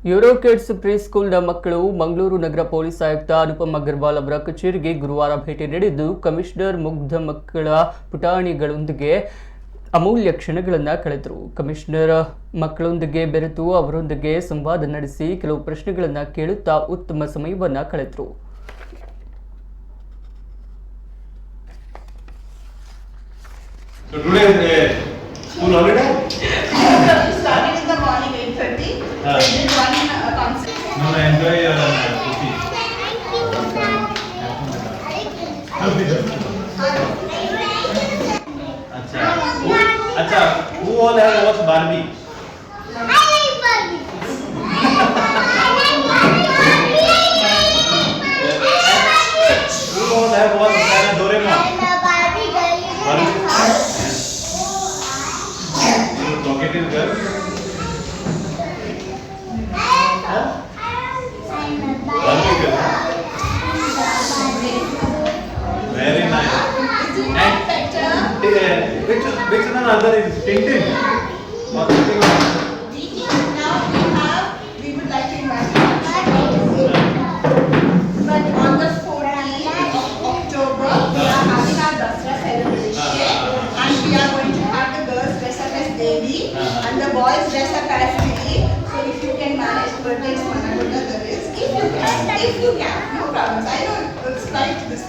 Euro kids pre ಸ್ಕೂಲ್ನ ಮಕ್ಕಳು ಮಂಗಳೂರು ನಗರ police ಆಯುಕ್ತ ಅನುಪಮ್ ಅಗರ್ವಾಲ್ ಅವರ ಕಚೇರಿಗೆ ಗುರುವಾರ ಭೇಟಿ ನೀಡಿದ್ದು ಕಮಿಷನರ್ ಮುಗ್ಧ ಮಕ್ಕಳ ಪುಟಾಣಿಗಳೊಂದಿಗೆ ಅಮೂಲ್ಯ ಕ್ಷಣಗಳನ್ನು ಕಳೆದರು. ಕಮಿಷನರ್ ಮಕ್ಕಳೊಂದಿಗೆ ಬೆರೆತು ಅವರೊಂದಿಗೆ ಸಂವಾದ ನಡೆಸಿ ಕೆಲವು ಪ್ರಶ್ನೆಗಳನ್ನು ಕೇಳುತ್ತಾ ಉತ್ತಮ ಸಮಯವನ್ನು ಕಳೆದರು. School holiday? Started in the morning 8:30. Then one concert. No, enjoy your cookie. अच्छा, who all have watched Barbie? I like Barbie. Who all have watched Doraemon? Talkative girl. Barbie girl. Very nice. And which another is Tintin? Now we would like to invite you. But on the 14th of October, we are having our Dasra celebration, and we are going to have the girls dress up as Devi and the boys dress up as Billy. So if you can manage birthdays, Managuda, there is. If you can, no problems. I know it's right this thing.